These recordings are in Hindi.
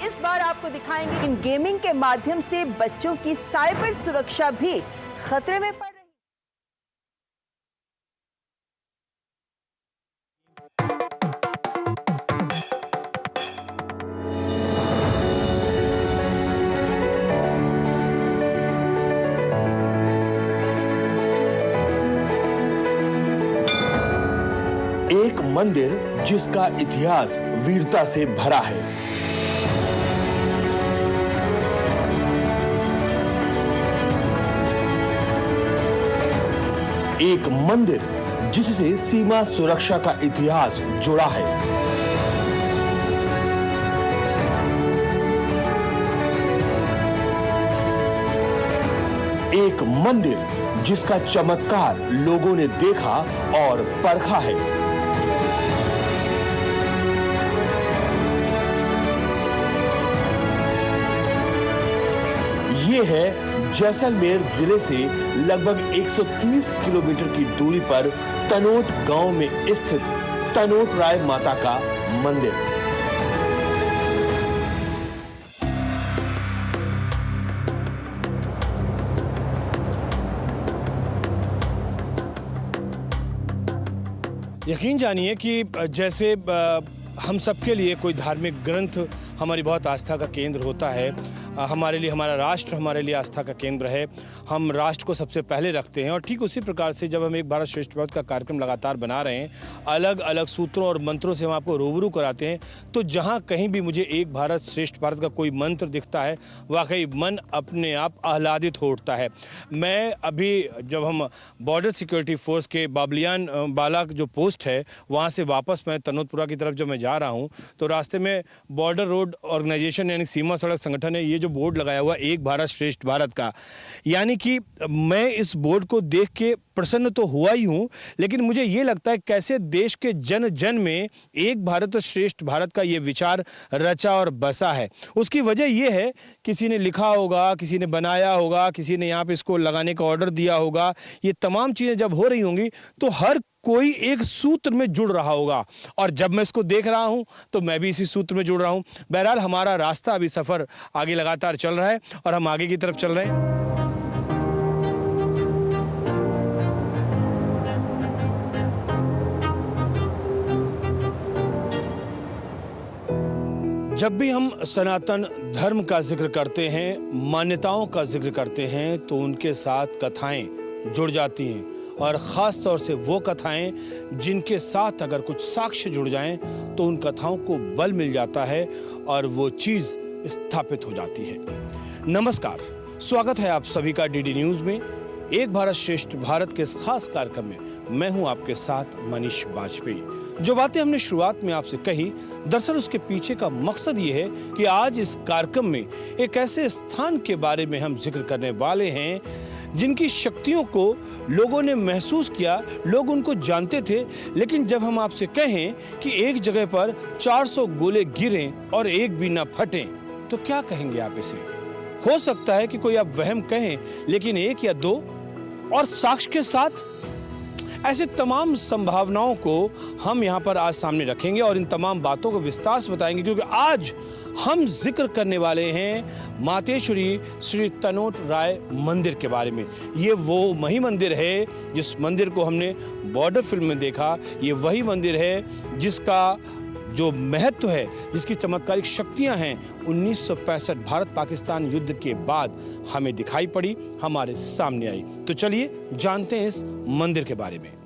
इस बार आपको दिखाएंगे इन गेमिंग के माध्यम से बच्चों की साइबर सुरक्षा भी खतरे में पड़ रही एक मंदिर जिसका इतिहास वीरता से भरा है। एक मंदिर जिससे सीमा सुरक्षा का इतिहास जुड़ा है। एक मंदिर जिसका चमत्कार लोगों ने देखा और परखा है। ये है जैसलमेर जिले से लगभग 130 किलोमीटर की दूरी पर तनोट गांव में स्थित तनोट राय माता का मंदिर। यकीन जानिए कि जैसे हम सबके लिए कोई धार्मिक ग्रंथ हमारी बहुत आस्था का केंद्र होता है, हमारे लिए हमारा राष्ट्र हमारे लिए आस्था का केंद्र है। हम राष्ट्र को सबसे पहले रखते हैं और ठीक उसी प्रकार से जब हम एक भारत श्रेष्ठ भारत का कार्यक्रम लगातार बना रहे हैं, अलग अलग सूत्रों और मंत्रों से हम आपको रूबरू कराते हैं, तो जहां कहीं भी मुझे एक भारत श्रेष्ठ भारत का कोई मंत्र दिखता है, वाकई मन अपने आप आह्लादित हो उठता है। मैं अभी जब हम बॉर्डर सिक्योरिटी फोर्स के बाबलियान बाला जो पोस्ट है वहाँ से वापस मैं तनोतपुरा की तरफ जब मैं जा रहा हूँ, तो रास्ते में बॉर्डर रोड ऑर्गेनाइजेशन यानी सीमा सड़क संगठन है, ये जो बोर्ड लगाया हुआ एक भारत श्रेष्ठ भारत का, यानी कि मैं इस बोर्ड को देख के प्रसन्न तो हुआ ही हूं, लेकिन मुझे ये लगता है कैसे देश के जन जन में एक भारत श्रेष्ठ भारत का ये विचार रचा और बसा है। उसकी वजह ये है, किसी ने लिखा होगा, किसी ने बनाया होगा, किसी ने यहाँ पे इसको लगाने का ऑर्डर दिया होगा। ये तमाम चीजें जब हो रही होंगी तो हर कोई एक सूत्र में जुड़ रहा होगा, और जब मैं इसको देख रहा हूं तो मैं भी इसी सूत्र में जुड़ रहा हूं। बहरहाल हमारा रास्ता अभी सफर आगे लगातार चल रहा है और हम आगे की तरफ चल रहे हैं। जब भी हम सनातन धर्म का जिक्र करते हैं, मान्यताओं का जिक्र करते हैं, तो उनके साथ कथाएं जुड़ जाती हैं, और ख़ास तौर से वो कथाएं जिनके साथ अगर कुछ साक्ष्य जुड़ जाएं तो उन कथाओं को बल मिल जाता है और वो चीज़ स्थापित हो जाती है। नमस्कार, स्वागत है आप सभी का डीडी न्यूज़ में एक भारत श्रेष्ठ भारत के इस खास कार्यक्रम में। मैं हूं आपके साथ मनीष बाजपेयी। जो बातें हमने शुरुआत में आपसे कही, दरअसल उसके पीछे का मकसद ये है कि आज इस कार्यक्रम में एक ऐसे स्थान के बारे में हम जिक्र करने वाले हैं जिनकी शक्तियों को लोगों ने महसूस किया, लोग उनको जानते थे, लेकिन जब हम आपसे कहें कि एक जगह पर 400 गोले गिरें और एक भी ना फटें, तो क्या कहेंगे आप इसे? हो सकता है कि कोई आप वहम कहें, लेकिन एक या दो और साक्ष्य के साथ ऐसे तमाम संभावनाओं को हम यहाँ पर आज सामने रखेंगे और इन तमाम बातों को विस्तार से बताएंगे, क्योंकि आज हम जिक्र करने वाले हैं मातेश्वरी श्री तनोट राय मंदिर के बारे में। ये वो वही मंदिर है जिस मंदिर को हमने बॉर्डर फिल्म में देखा। ये वही मंदिर है जिसका जो महत्व है, जिसकी चमत्कारिक शक्तियां हैं, 1965 भारत पाकिस्तान युद्ध के बाद हमें दिखाई पड़ी, हमारे सामने आई। तो चलिए जानते हैं इस मंदिर के बारे में।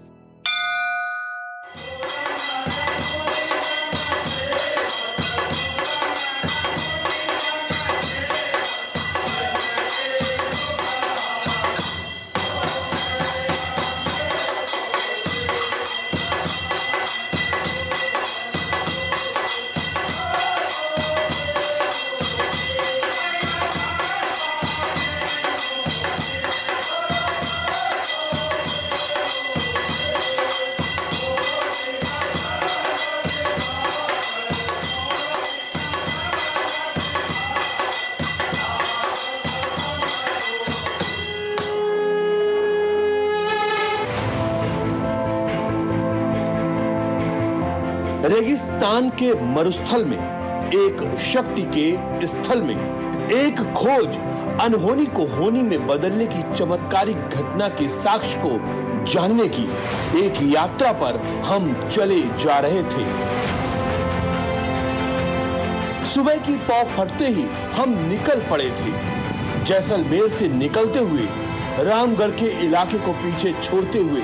रेगिस्तान के मरुस्थल में एक शक्ति के स्थल में एक खोज अनहोनी को होनी में बदलने की चमत्कारिक घटना के साक्ष्य को जानने की एक यात्रा पर हम चले जा रहे थे। सुबह की पौ फटते ही हम निकल पड़े थे। जैसलमेर से निकलते हुए रामगढ़ के इलाके को पीछे छोड़ते हुए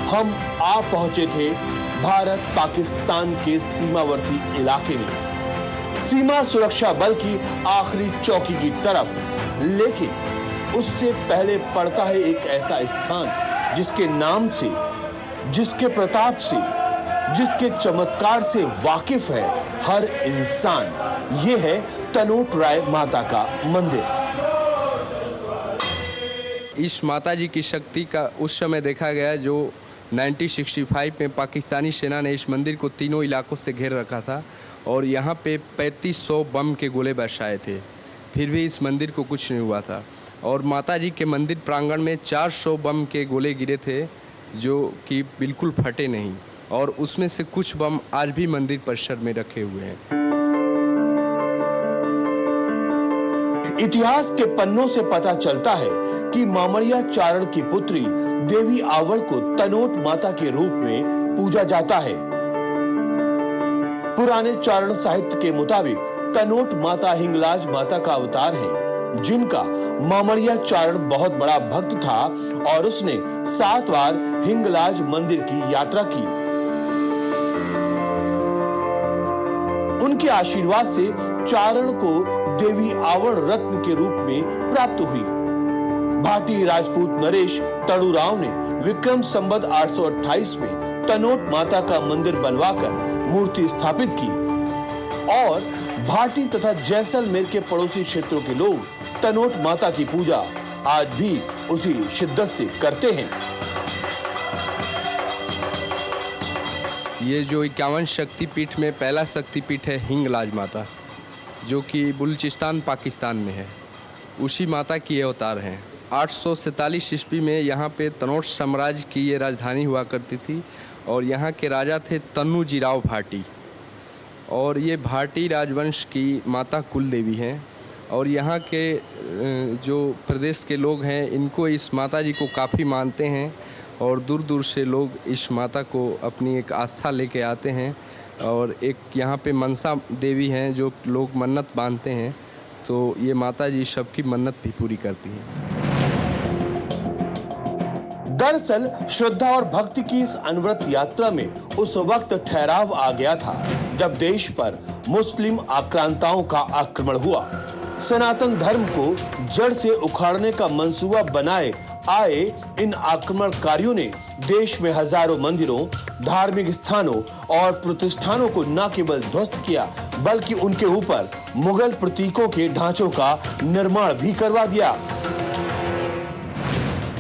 हम आ पहुंचे थे भारत पाकिस्तान के सीमावर्ती इलाके में, सीमा सुरक्षा बल की आखिरी चौकी की तरफ। लेकिन उससे पहले पड़ता है एक ऐसा स्थान जिसके नाम से, जिसके प्रताप से, जिसके चमत्कार से वाकिफ है हर इंसान। ये है तनोट राय माता का मंदिर। इस माता जी की शक्ति का उस समय देखा गया जो 1965 में पाकिस्तानी सेना ने इस मंदिर को तीनों इलाकों से घेर रखा था और यहाँ पे 3500 बम के गोले बरसाए थे, फिर भी इस मंदिर को कुछ नहीं हुआ था। और माता जी के मंदिर प्रांगण में 400 बम के गोले गिरे थे जो कि बिल्कुल फटे नहीं, और उसमें से कुछ बम आज भी मंदिर परिसर में रखे हुए हैं। इतिहास के पन्नों से पता चलता है कि मामड़िया चारण की पुत्री देवी आवड़ को तनोट माता के रूप में पूजा जाता है। पुराने चारण साहित्य के मुताबिक तनोट माता हिंगलाज माता का अवतार है, जिनका मामड़िया चारण बहुत बड़ा भक्त था और उसने 7 बार हिंगलाज मंदिर की यात्रा की। उनके आशीर्वाद से चारण को देवी आवड़ रत्न के रूप में प्राप्त हुई। भाटी राजपूत नरेश तड़ुराव ने विक्रम संवत 828 में तनोट माता का मंदिर बनवाकर मूर्ति स्थापित की और भाटी तथा जैसलमेर के पड़ोसी क्षेत्रों के लोग तनोट माता की पूजा आज भी उसी शिद्दत से करते हैं। ये जो 51 शक्तिपीठ में पहला शक्तिपीठ है हिंगलाज माता, जो कि बलूचिस्तान पाकिस्तान में है, उसी माता की ये अवतार हैं। 847 ईस्वी में यहाँ पे तनोट साम्राज्य की ये राजधानी हुआ करती थी और यहाँ के राजा थे तन्नूजीराव भाटी, और ये भाटी राजवंश की माता कुल देवी हैं। और यहाँ के जो प्रदेश के लोग हैं इनको इस माता जी को काफ़ी मानते हैं और दूर दूर से लोग इस माता को अपनी एक आस्था लेके आते हैं। और एक यहाँ पे मनसा देवी हैं जो लोग मन्नत बांधते हैं, तो ये माता जी सबकी मन्नत भी पूरी करती हैं। दरअसल श्रद्धा और भक्ति की इस अनवरत यात्रा में उस वक्त ठहराव आ गया था जब देश पर मुस्लिम आक्रांताओं का आक्रमण हुआ। सनातन धर्म को जड़ से उखाड़ने का मंसूबा बनाए आए इन आक्रमणकारियों ने देश में हजारों मंदिरों, धार्मिक स्थानों और प्रतिष्ठानों को न केवल ध्वस्त किया बल्कि उनके ऊपर मुगल प्रतीकों के ढांचों का निर्माण भी करवा दिया।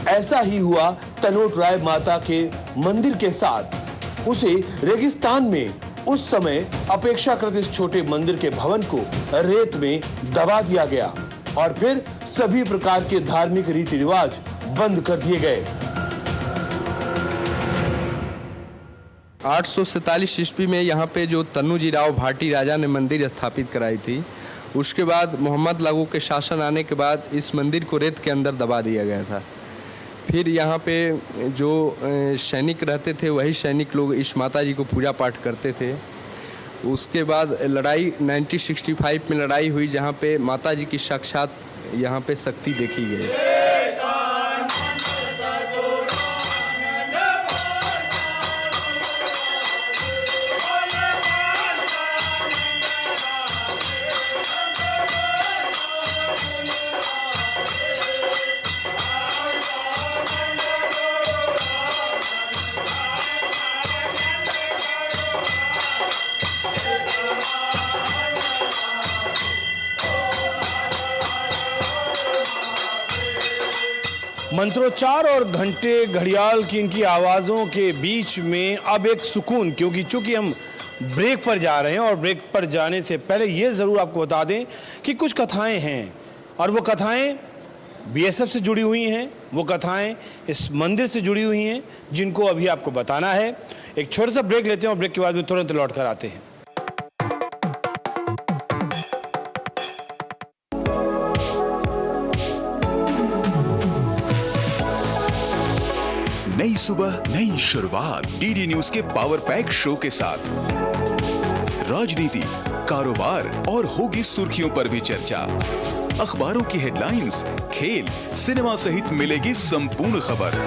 ऐसा ही हुआ तनोट राय माता के मंदिर के साथ। उसे रेगिस्तान में उस समय अपेक्षाकृत इस छोटे मंदिर के भवन को रेत में दबा दिया गया और फिर सभी प्रकार के धार्मिक रीति रिवाज बंद कर दिए गए। 847 ईस्वी में यहाँ पे जो तन्नूजीराव भाटी राजा ने मंदिर स्थापित कराई थी, उसके बाद मोहम्मद लागू के शासन आने के बाद इस मंदिर को रेत के अंदर दबा दिया गया था। फिर यहाँ पे जो सैनिक रहते थे वही सैनिक लोग इस माता जी को पूजा पाठ करते थे। उसके बाद लड़ाई 1965 में लड़ाई हुई जहाँ पे माता जी की साक्षात यहाँ पे शक्ति देखी गई। मंत्रोच्चार और घंटे घड़ियाल की इनकी आवाज़ों के बीच में अब एक सुकून, क्योंकि चूंकि हम ब्रेक पर जा रहे हैं और ब्रेक पर जाने से पहले ये ज़रूर आपको बता दें कि कुछ कथाएं हैं और वो कथाएं बीएसएफ से जुड़ी हुई हैं, वो कथाएं इस मंदिर से जुड़ी हुई हैं जिनको अभी आपको बताना है। एक छोटा सा ब्रेक लेते हैं और ब्रेक के बाद में तुरंत लौट कर आते हैं। नई सुबह नई शुरुआत डीडी न्यूज के पावर पैक शो के साथ राजनीति, कारोबार और होगी सुर्खियों पर भी चर्चा। अखबारों की हेडलाइंस, खेल, सिनेमा सहित मिलेगी संपूर्ण खबर।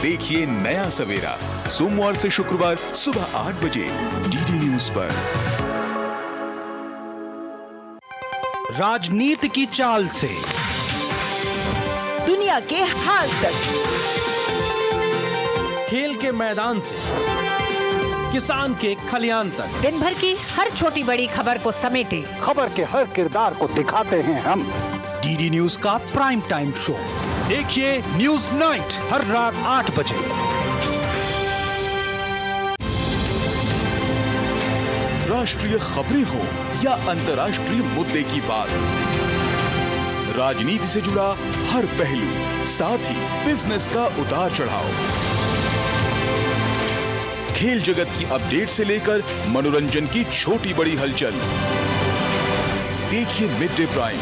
देखिए नया सवेरा सोमवार से शुक्रवार सुबह 8 बजे डीडी न्यूज पर। राजनीति की चाल से दुनिया के हाल तक, खेल के मैदान से किसान के खलियान तक, दिन भर की हर छोटी बड़ी खबर को समेटे खबर के हर किरदार को दिखाते हैं हम। डीडी न्यूज का प्राइम टाइम शो देखिए न्यूज नाइट हर रात 8 बजे। राष्ट्रीय खबरें हो या अंतर्राष्ट्रीय मुद्दे की बात, राजनीति से जुड़ा हर पहलू, साथ ही बिजनेस का उतार चढ़ाव, खेल जगत की अपडेट से लेकर मनोरंजन की छोटी बड़ी हलचल। देखिए mid day prime.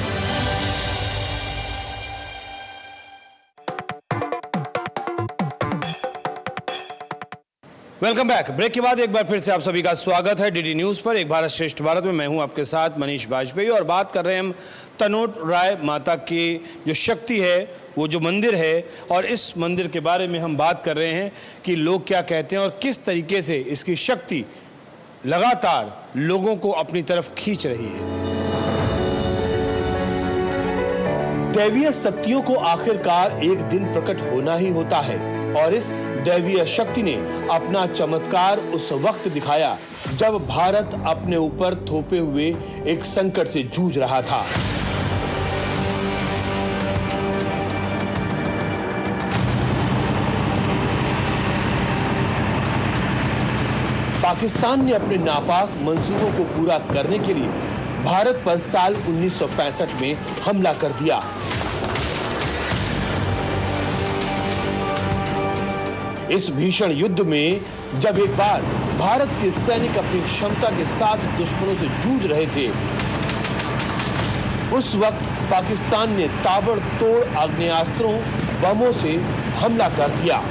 Welcome back. Break के बाद एक बार फिर से आप सभी का स्वागत है डीडी न्यूज पर। एक भारत श्रेष्ठ भारत में मैं हूं आपके साथ मनीष वाजपेयी और बात कर रहे हैं हम तनोट राय माता की जो शक्ति है, वो जो मंदिर है, और इस मंदिर के बारे में हम बात कर रहे हैं कि लोग क्या कहते हैं और किस तरीके से इसकी शक्ति लगातार लोगों को अपनी तरफ खींच रही है। दैवीय शक्तियों को आखिरकार एक दिन प्रकट होना ही होता है और इस दैवीय शक्ति ने अपना चमत्कार उस वक्त दिखाया जब भारत अपने ऊपर थोपे हुए एक संकट से जूझ रहा था। पाकिस्तान ने अपने नापाक मंसूबों को पूरा करने के लिए भारत पर साल 1965 में हमला कर दिया। इस भीषण युद्ध में जब एक बार भारत के सैनिक अपनी क्षमता के साथ दुश्मनों से जूझ रहे थे, उस वक्त पाकिस्तान ने ताबड़तोड़ आग्नेयास्त्रों, बमों से हमला कर दिया।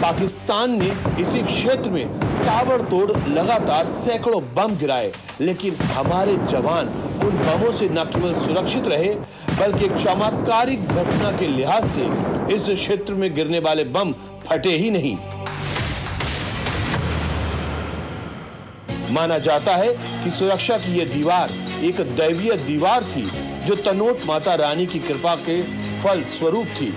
पाकिस्तान ने इसी क्षेत्र में ताबड़तोड़ लगातार सैकड़ों बम गिराए, लेकिन हमारे जवान उन बमों से न केवल सुरक्षित रहे बल्कि एक चमत्कारिक घटना के लिहाज से इस क्षेत्र में गिरने वाले बम फटे ही नहीं। माना जाता है कि सुरक्षा की यह दीवार एक दैवीय दीवार थी जो तनोट माता रानी की कृपा के फल स्वरूप थी।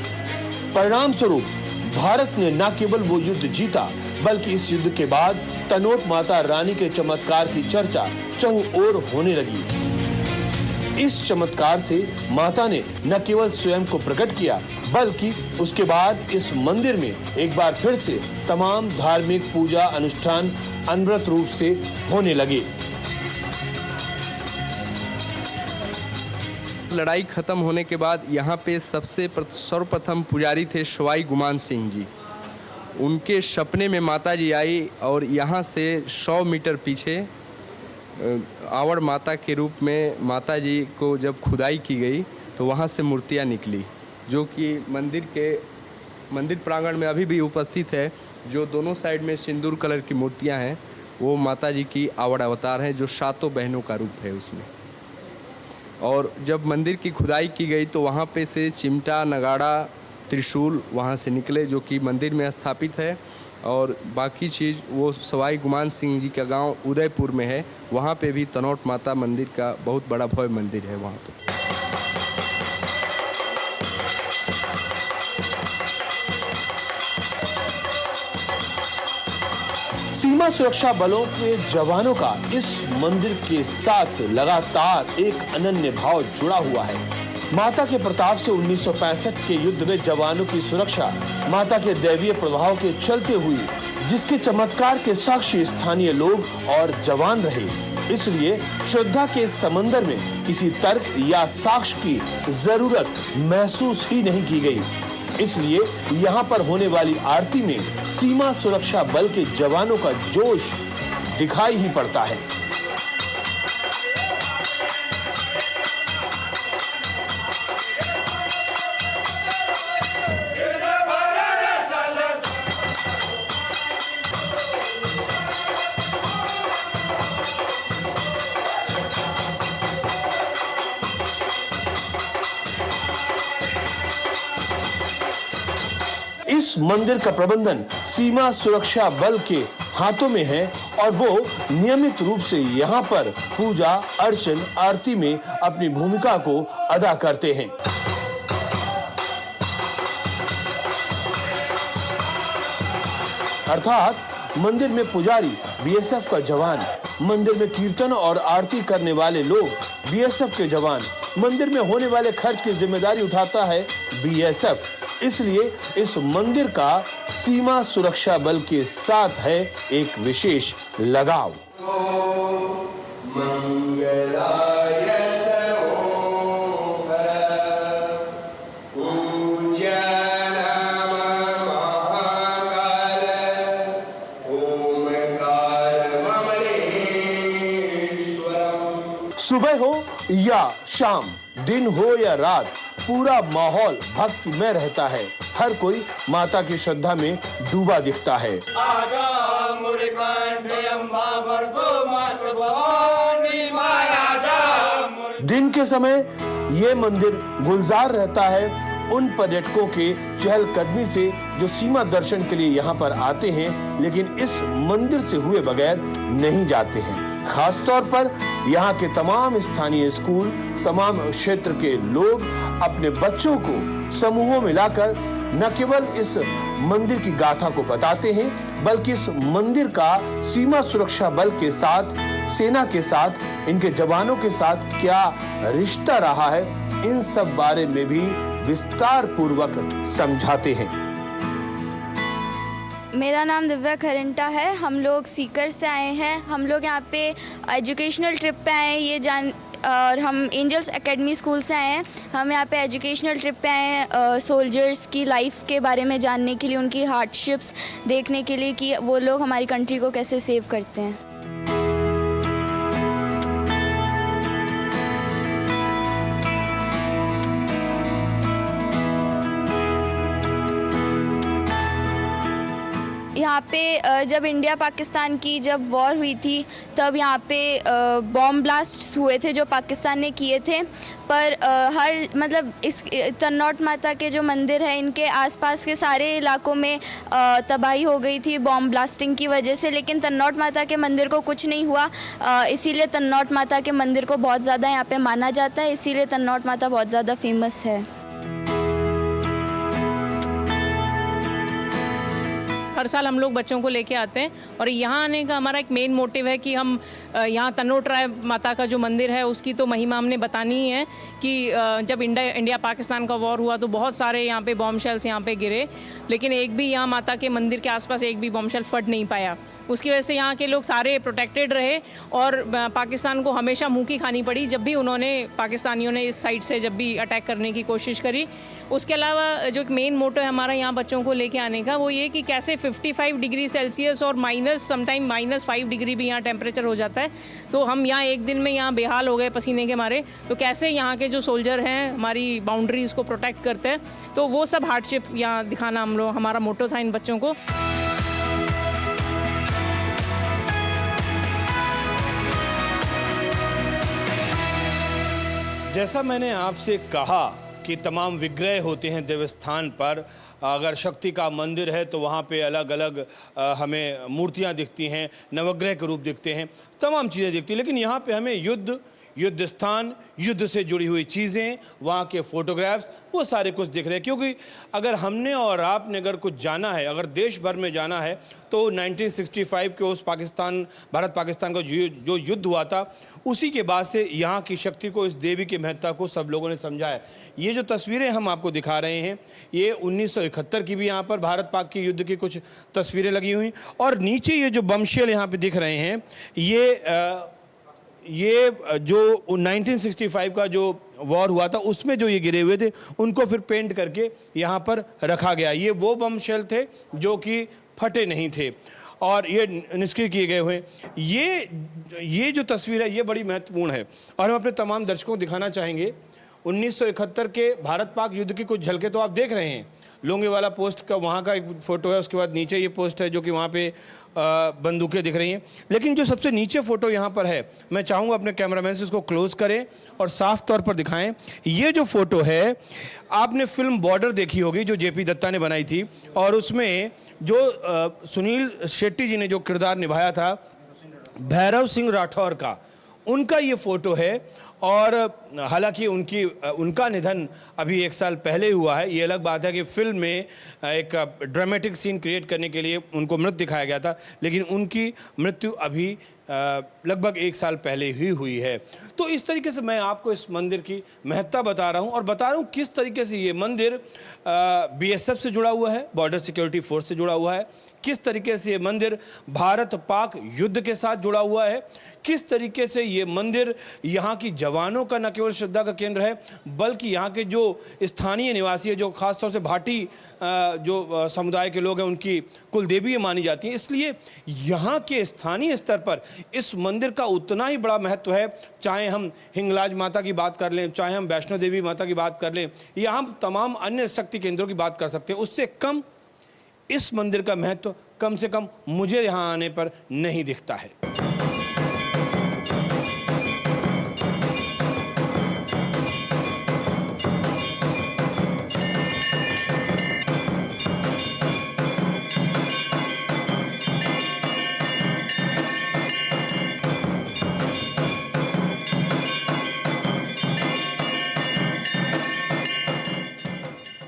परिणाम स्वरूप भारत ने न केवल वो युद्ध जीता बल्कि इस युद्ध के बाद तनोट माता रानी के चमत्कार की चर्चा चहुओर होने लगी। इस चमत्कार से माता ने न केवल स्वयं को प्रकट किया बल्कि उसके बाद इस मंदिर में एक बार फिर से तमाम धार्मिक पूजा अनुष्ठान अनवरत रूप से होने लगे। लड़ाई खत्म होने के बाद यहाँ पे सर्वप्रथम पुजारी थे सवाई गुमान सिंह जी। उनके सपने में माता जी आई और यहाँ से 100 मीटर पीछे आवड़ माता के रूप में माता जी को जब खुदाई की गई तो वहाँ से मूर्तियाँ निकली, जो कि मंदिर प्रांगण में अभी भी उपस्थित है। जो दोनों साइड में सिंदूर कलर की मूर्तियाँ हैं वो माता जी की आवड़ अवतार हैं, जो 7 बहनों का रूप है उसमें। और जब मंदिर की खुदाई की गई तो वहाँ पे से चिमटा, नगाड़ा, त्रिशूल वहाँ से निकले, जो कि मंदिर में स्थापित है। और बाकी चीज़ वो सवाई गुमान सिंह जी का गांव उदयपुर में है, वहाँ पे भी तनोट माता मंदिर का बहुत बड़ा भव्य मंदिर है वहाँ पे। सीमा सुरक्षा बलों के जवानों का इस मंदिर के साथ लगातार एक अनन्य भाव जुड़ा हुआ है। माता के प्रताप से 1965 के युद्ध में जवानों की सुरक्षा माता के दैवीय प्रभाव के चलते हुई, जिसके चमत्कार के साक्षी स्थानीय लोग और जवान रहे। इसलिए श्रद्धा के समंदर में किसी तर्क या साक्ष्य की जरूरत महसूस ही नहीं की गई। इसलिए यहाँ पर होने वाली आरती में सीमा सुरक्षा बल के जवानों का जोश दिखाई ही पड़ता है। इस मंदिर का प्रबंधन सीमा सुरक्षा बल के हाथों में है और वो नियमित रूप से यहाँ पर पूजा अर्चन आरती में अपनी भूमिका को अदा करते हैं। अर्थात मंदिर में पुजारी बीएसएफ का जवान, मंदिर में कीर्तन और आरती करने वाले लोग बीएसएफ के जवान, मंदिर में होने वाले खर्च की जिम्मेदारी उठाता है बीएसएफ। इसलिए इस मंदिर का सीमा सुरक्षा बल के साथ है एक विशेष लगाव। सुबह हो या शाम, दिन हो या रात, पूरा माहौल भक्तिमय रहता है। हर कोई माता की श्रद्धा में डूबा दिखता है। दिन के समय ये मंदिर गुलजार रहता है उन पर्यटकों के चहलकदमी से जो सीमा दर्शन के लिए यहाँ पर आते हैं, लेकिन इस मंदिर से हुए बगैर नहीं जाते हैं। खासतौर पर यहाँ के तमाम स्थानीय स्कूल, तमाम क्षेत्र के लोग अपने बच्चों को समूहों में लाकर न केवल इस मंदिर की गाथा को बताते हैं, बल्कि इस मंदिर का सीमा सुरक्षा बल के साथ, सेना के साथ, इनके जवानों के साथ क्या रिश्ता रहा है, इन सब बारे में भी विस्तार पूर्वक समझाते हैं। मेरा नाम दिव्या खरंटा है। हम लोग सीकर से आए हैं। हम लोग यहाँ पे एजुकेशनल ट्रिप पे आए हैं और हम एंजल्स एकेडमी स्कूल से आए हैं। हम यहाँ पे एजुकेशनल ट्रिप पे आए हैं सोल्जर्स की लाइफ के बारे में जानने के लिए, उनकी हार्डशिप्स देखने के लिए कि वो लोग हमारी कंट्री को कैसे सेव करते हैं। यहाँ पे जब इंडिया पाकिस्तान की जब वॉर हुई थी तब यहाँ पे बॉम्ब ब्लास्ट हुए थे जो पाकिस्तान ने किए थे, पर इस तन्नौट माता के जो मंदिर है इनके आसपास के सारे इलाकों में तबाही हो गई थी बॉम्ब ब्लास्टिंग की वजह से, लेकिन तन्नौट माता के मंदिर को कुछ नहीं हुआ। इसीलिए तन्नौट माता के मंदिर को बहुत ज़्यादा यहाँ पे माना जाता है, इसीलिए तन्नौट माता बहुत ज़्यादा फेमस है। हर साल हम लोग बच्चों को लेके आते हैं और यहाँ आने का हमारा एक मेन मोटिव है कि हम यहाँ तन्नौट माता का जो मंदिर है उसकी तो महिमा हमने बतानी ही है कि जब इंडिया पाकिस्तान का वॉर हुआ तो बहुत सारे यहाँ पे बॉम्ब शेल्स यहाँ पे गिरे, लेकिन एक भी यहाँ माता के मंदिर के आसपास एक भी बॉम्ब शेल फट नहीं पाया। उसकी वजह से यहाँ के लोग सारे प्रोटेक्टेड रहे और पाकिस्तान को हमेशा मुँह की खानी पड़ी जब भी पाकिस्तानियों ने इस साइड से जब भी अटैक करने की कोशिश करी। उसके अलावा जो एक मेन मोटो है हमारा यहाँ बच्चों को लेके आने का, वो ये कि कैसे 55 डिग्री सेल्सियस और समटाइम -5 डिग्री भी यहाँ टेम्परेचर हो जाता है। तो हम यहाँ एक दिन में यहाँ बेहाल हो गए पसीने के मारे, तो कैसे यहाँ के जो सोल्जर हैं हमारी बाउंड्रीज़ को प्रोटेक्ट करते हैं, तो वो सब हार्डशिप यहाँ दिखाना हमारा मोटो था इन बच्चों को। जैसा मैंने आपसे कहा कि तमाम विग्रह होते हैं देवस्थान पर। अगर शक्ति का मंदिर है तो वहाँ पे अलग अलग हमें मूर्तियाँ दिखती हैं, नवग्रह के रूप दिखते हैं, तमाम चीज़ें दिखती हैं, लेकिन यहाँ पे हमें युद्ध स्थान, युद्ध से जुड़ी हुई चीज़ें, वहाँ के फोटोग्राफ्स, वो सारे कुछ दिख रहे हैं। क्योंकि अगर हमने और आपने अगर कुछ जाना है, अगर देश भर में जाना है, तो 1965 के उस भारत पाकिस्तान का जो युद्ध हुआ था, उसी के बाद से यहाँ की शक्ति को, इस देवी की महत्ता को सब लोगों ने समझा है। ये जो तस्वीरें हम आपको दिखा रहे हैं, ये 1971 की भी यहाँ पर भारत पाक के युद्ध की कुछ तस्वीरें लगी हुई, और नीचे ये जो बमशेल यहाँ पे दिख रहे हैं, ये ये जो 1965 का जो वॉर हुआ था उसमें जो ये गिरे हुए थे उनको फिर पेंट करके यहाँ पर रखा गया। ये वो बम शेल थे जो कि फटे नहीं थे और ये निष्क्रिय किए गए हुए। ये जो तस्वीर है ये बड़ी महत्वपूर्ण है और हम अपने तमाम दर्शकों को दिखाना चाहेंगे। 1971 के भारत पाक युद्ध की कुछ झलकें तो आप देख रहे हैं। लोंगेवाला पोस्ट का वहाँ का एक फ़ोटो है, उसके बाद नीचे ये पोस्ट है जो कि वहाँ पे बंदूकें दिख रही हैं। लेकिन जो सबसे नीचे फ़ोटो यहाँ पर है, मैं चाहूँगा अपने कैमरामैन से इसको क्लोज़ करें और साफ तौर पर दिखाएं। ये जो फ़ोटो है, आपने फिल्म बॉर्डर देखी होगी जो जेपी दत्ता ने बनाई थी और उसमें जो सुनील शेट्टी जी ने जो किरदार निभाया था भैरव सिंह राठौर का, उनका ये फ़ोटो है। और हालांकि उनका निधन अभी 1 साल पहले हुआ है। ये अलग बात है कि फिल्म में एक ड्रामेटिक सीन क्रिएट करने के लिए उनको मृत दिखाया गया था, लेकिन उनकी मृत्यु अभी लगभग 1 साल पहले ही हुई है। तो इस तरीके से मैं आपको इस मंदिर की महत्ता बता रहा हूँ और बता रहा हूँ किस तरीके से ये मंदिर BSF से जुड़ा हुआ है, बॉर्डर सिक्योरिटी फोर्स से जुड़ा हुआ है, किस तरीके से ये मंदिर भारत पाक युद्ध के साथ जुड़ा हुआ है, किस तरीके से ये मंदिर यहाँ की जवानों का न केवल श्रद्धा का केंद्र है बल्कि यहाँ के जो स्थानीय निवासी है, जो खासतौर से भाटी जो समुदाय के लोग हैं, उनकी कुल देवी मानी जाती हैं। इसलिए यहाँ के स्थानीय स्तर पर इस मंदिर का उतना ही बड़ा महत्व है। चाहे हम हिंगलाज माता की बात कर लें, चाहे हम वैष्णो देवी माता की बात कर लें, या हम तमाम अन्य शक्ति केंद्रों की बात कर सकते हैं, उससे कम इस मंदिर का महत्व कम से कम मुझे यहाँ आने पर नहीं दिखता है।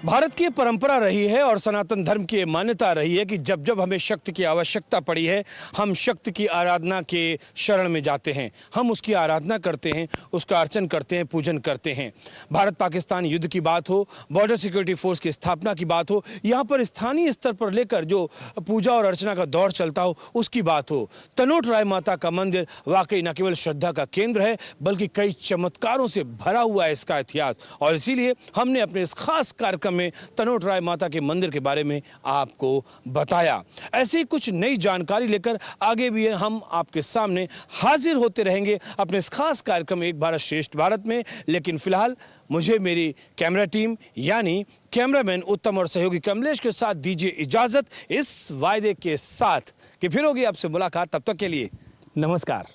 भारत की परंपरा रही है और सनातन धर्म की मान्यता रही है कि जब जब हमें शक्ति की आवश्यकता पड़ी है, हम शक्ति की आराधना के शरण में जाते हैं, हम उसकी आराधना करते हैं, उसका अर्चन करते हैं, पूजन करते हैं। भारत पाकिस्तान युद्ध की बात हो, बॉर्डर सिक्योरिटी फोर्स की स्थापना की बात हो, यहाँ पर स्थानीय स्तर पर लेकर जो पूजा और अर्चना का दौर चलता हो उसकी बात हो, तनोट राय माता का मंदिर वाकई न केवल श्रद्धा का केंद्र है बल्कि कई चमत्कारों से भरा हुआ है इसका इतिहास। और इसीलिए हमने अपने इस खास कार्यक्रम में तनोट राय माता के मंदिर के बारे में आपको बताया। ऐसी कुछ नई जानकारी लेकर आगे भी हम आपके सामने हाजिर होते रहेंगे अपने इस खास कार्यक्रम एक भारत श्रेष्ठ भारत में। लेकिन फिलहाल मुझे मेरी कैमरा टीम यानी कैमरामैन उत्तम और सहयोगी कमलेश के साथ दीजिए इजाजत, इस वायदे के साथ कि फिर होगी आपसे मुलाकात। तब तक के लिए नमस्कार।